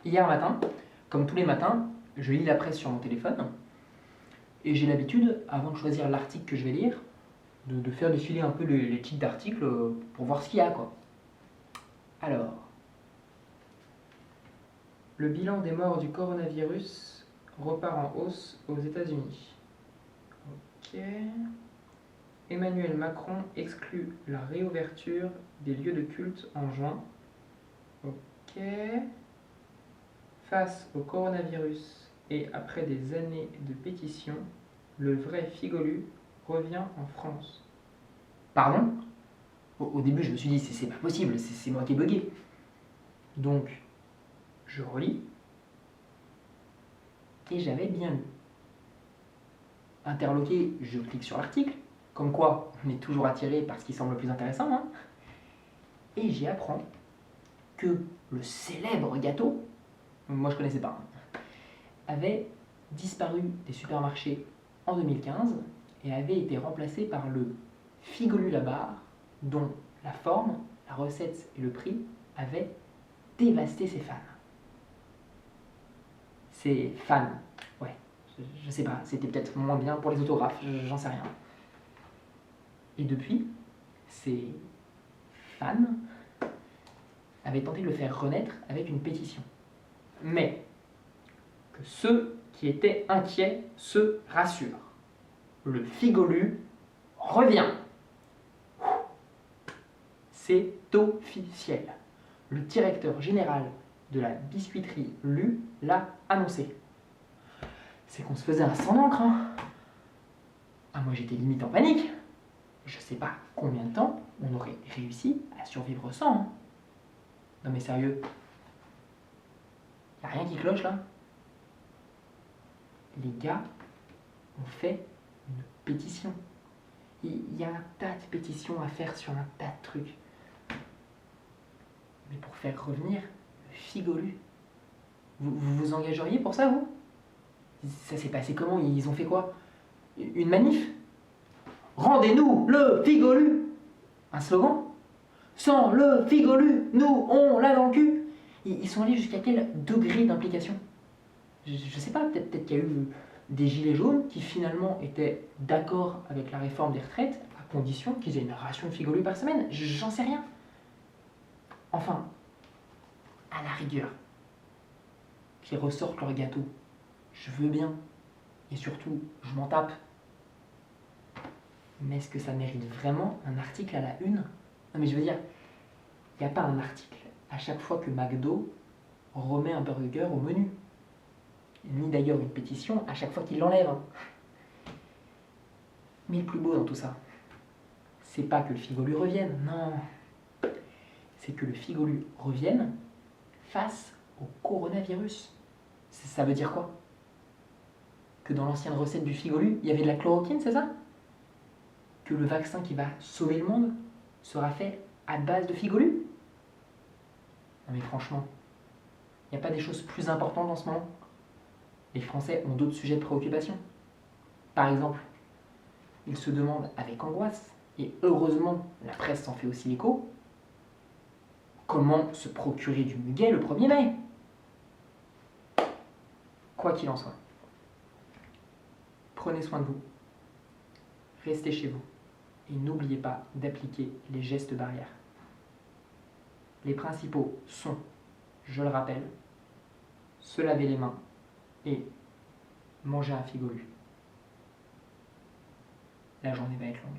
Hier matin, comme tous les matins, je lis la presse sur mon téléphone et j'ai l'habitude, avant de choisir l'article que je vais lire, de faire défiler un peu les titres d'articles pour voir ce qu'il y a, quoi. Alors, le bilan des morts du coronavirus repart en hausse aux États-Unis. Ok. Emmanuel Macron exclut la réouverture des lieux de culte en juin. Ok. Face au coronavirus et après des années de pétition, le vrai Figolu revient en France. Pardon? Au début, je me suis dit, c'est pas possible, c'est moi qui ai bugué. Donc, je relis. Et j'avais bien lu. Interloqué, je clique sur l'article. Comme quoi, on est toujours attiré par ce qui semble le plus intéressant. Hein. Et j'y apprends que le célèbre gâteau, moi je connaissais pas, avait disparu des supermarchés en 2015 et avait été remplacé par le Figolu la barre, dont la forme, la recette et le prix avaient dévasté ses fans. Ses fans, ouais, je sais pas, c'était peut-être moins bien pour les autographes, j'en sais rien. Et depuis, ces fans avaient tenté de le faire renaître avec une pétition. Mais que ceux qui étaient inquiets se rassurent. Le Figolu revient. C'est officiel. Le directeur général de la biscuiterie Lu l'a annoncé. C'est qu'on se faisait un sang d'encre. Hein. Ah, moi j'étais limite en panique. Je sais pas combien de temps on aurait réussi à survivre sans. Hein. Non mais sérieux, y a rien qui cloche là? Les gars ont fait une pétition. Il y a un tas de pétitions à faire sur un tas de trucs. Mais pour faire revenir le Figolu, vous vous engageriez pour ça, vous? Ça s'est passé comment? Ils ont fait quoi? Une manif? Rendez-nous le Figolu! Un slogan? Sans le Figolu, nous, on l'a dans le cul! Ils sont allés jusqu'à quel degré d'implication? Je sais pas, peut-être qu'il y a eu des gilets jaunes qui finalement étaient d'accord avec la réforme des retraites à condition qu'ils aient une ration de Figolu par semaine. J'en sais rien. Enfin, à la rigueur, qu'ils ressortent leur gâteau. Je veux bien. Et surtout, je m'en tape. Mais est-ce que ça mérite vraiment un article à la une? Non mais je veux dire, il n'y a pas un article à chaque fois que McDo remet un burger au menu. Ni d'ailleurs une pétition à chaque fois qu'il l'enlève. Mais le plus beau dans tout ça, c'est pas que le Figolu revienne, non. C'est que le Figolu revienne face au coronavirus. Ça veut dire quoi? Que dans l'ancienne recette du Figolu, il y avait de la chloroquine, c'est ça? Que le vaccin qui va sauver le monde sera fait à base de Figolu? Non mais franchement, il n'y a pas des choses plus importantes en ce moment? Les Français ont d'autres sujets de préoccupation. Par exemple, ils se demandent avec angoisse, et heureusement la presse s'en fait aussi l'écho, comment se procurer du muguet le 1er mai. Quoi qu'il en soit, prenez soin de vous, restez chez vous, et n'oubliez pas d'appliquer les gestes barrières. Les principaux sont, je le rappelle, se laver les mains et manger un Figolu. La journée va être longue.